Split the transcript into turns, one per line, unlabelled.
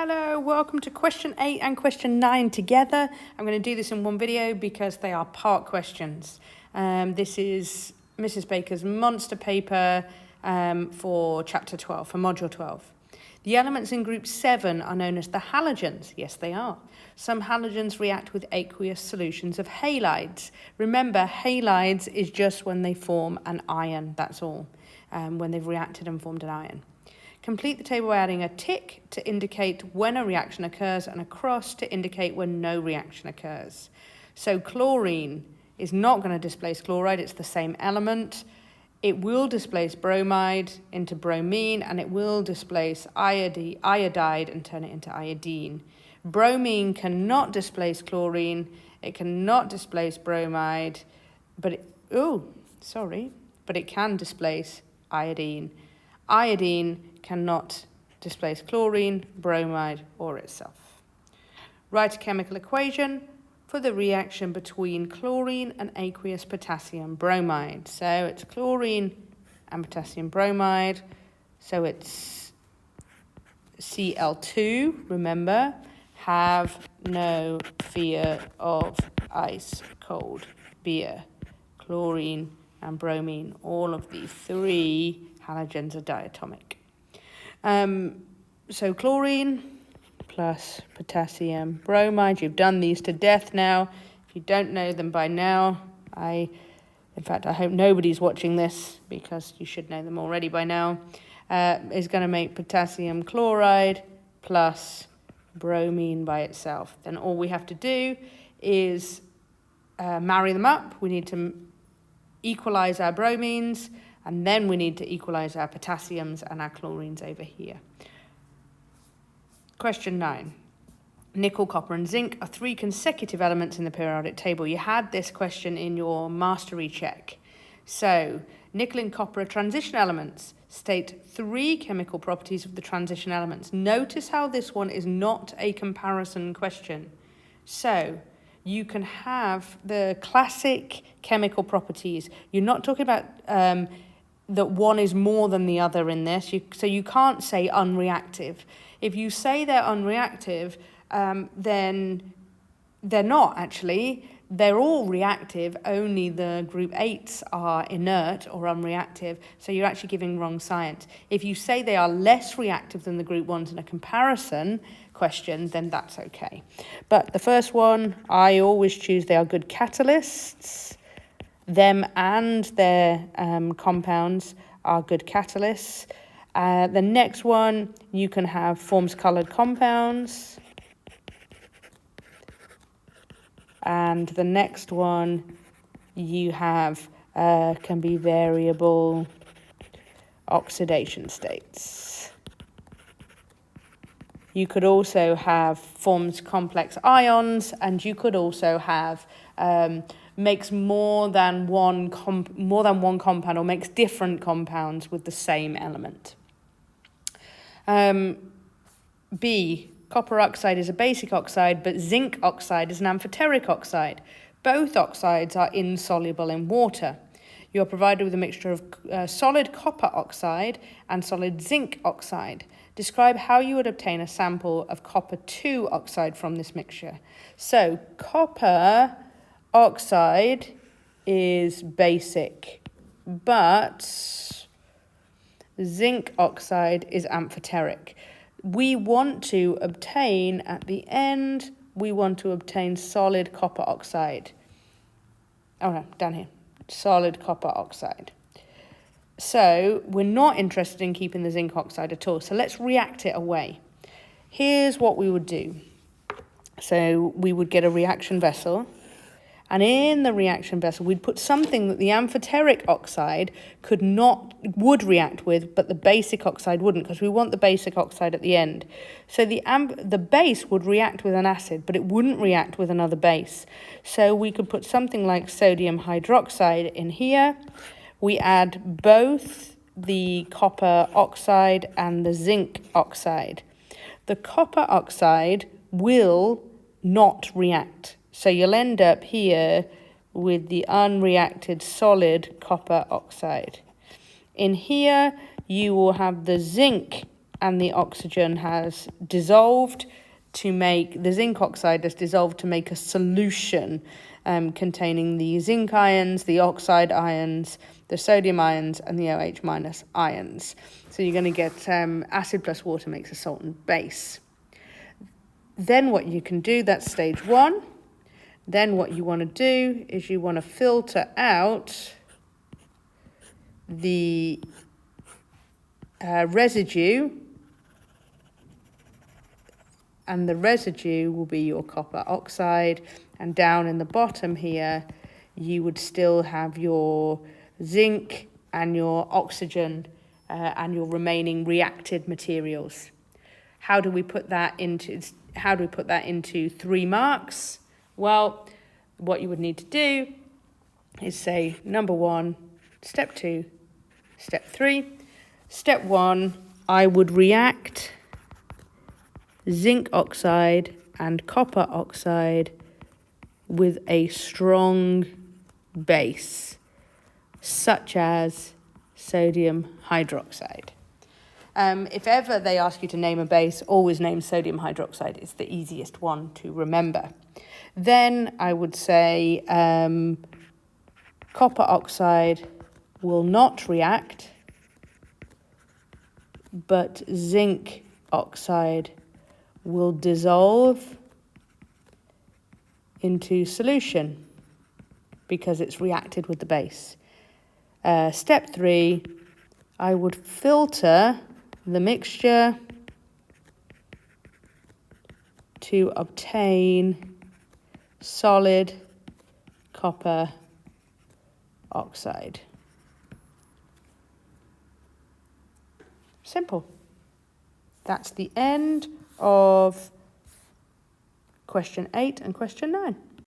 Hello, welcome to question 8 and question 9 together. I'm going to do this in one video because they are part questions. This is Mrs. Baker's monster paper for chapter 12, for module 12. The elements in group 7 are known as the halogens. Yes, they are. Some halogens react with aqueous solutions of halides. Remember, halides is just when they form an ion, that's all, when they've reacted and formed an ion. Complete the table by adding a tick to indicate when a reaction occurs and a cross to indicate when no reaction occurs. So chlorine is not going to displace chloride, it's the same element. It will displace bromide into bromine, and it will displace iodide and turn it into iodine. Bromine cannot displace chlorine, it cannot displace bromide, but it can displace iodine. Iodine cannot displace chlorine, bromide, or itself. Write a chemical equation for the reaction between chlorine and aqueous potassium bromide. So it's chlorine and potassium bromide. So it's Cl2, remember, have no fear of ice cold beer. Chlorine and bromine, all of these three halogens are diatomic. So chlorine plus potassium bromide, you've done these to death now. If you don't know them by now, I hope nobody's watching this because you should know them already by now, is going to make potassium chloride plus bromine by itself. Then all we have to do is marry them up. We need to equalize our bromines, and then we need to equalize our potassiums and our chlorines over here. Question 9. Nickel, copper, and zinc are 3 consecutive elements in the periodic table. You had this question in your mastery check. So, nickel and copper are transition elements. State 3 chemical properties of the transition elements. Notice how this one is not a comparison question. So, you can have the classic chemical properties. You're not talking about that one is more than the other in this. So you can't say unreactive. If you say they're unreactive, then they're not actually. They're all reactive, only the group 8s are inert or unreactive, so you're actually giving wrong science. If you say they are less reactive than the group 1s in a comparison question, then that's okay. But the first one, I always choose they are good catalysts. Them and their compounds are good catalysts. The next one, you can have forms colored compounds. And the next one, you have can be variable oxidation states. You could also have forms complex ions, and you could also have makes more than one compound, or makes different compounds with the same element. B. Copper oxide is a basic oxide, but zinc oxide is an amphoteric oxide. Both oxides are insoluble in water. You are provided with a mixture of solid copper oxide and solid zinc oxide. Describe how you would obtain a sample of copper 2 oxide from this mixture. So, copper oxide is basic, but zinc oxide is amphoteric. We want to obtain, at the end, solid copper oxide. Oh no, down here. Solid copper oxide. So we're not interested in keeping the zinc oxide at all. So let's react it away. Here's what we would do. So we would get a reaction vessel. And in the reaction vessel, we'd put something that the amphoteric oxide would react with, but the basic oxide wouldn't, because we want the basic oxide at the end. So the base would react with an acid, but it wouldn't react with another base. So we could put something like sodium hydroxide in here. We add both the copper oxide and the zinc oxide. The copper oxide will not react. So you'll end up here with the unreacted solid copper oxide. In here, you will have the zinc and the oxygen has dissolved to make, the zinc oxide has dissolved to make a solution containing the zinc ions, the oxide ions, the sodium ions, and the OH minus ions. So you're going to get acid plus water makes a salt and base. Then what you can do, that's stage 1. Then what you want to do is you want to filter out the residue, and the residue will be your copper oxide, and down in the bottom here you would still have your zinc and your oxygen and your remaining reacted materials. How do we put that into 3 marks? Well, what you would need to do is say number 1, step 2, step 3. Step 1, I would react zinc oxide and copper oxide with a strong base, such as sodium hydroxide. If ever they ask you to name a base, always name sodium hydroxide. It's the easiest one to remember. Then I would say copper oxide will not react, but zinc oxide will dissolve into solution because it's reacted with the base. Step 3, I would filter the mixture to obtain solid copper oxide. Simple. That's the end of question 8 and question 9.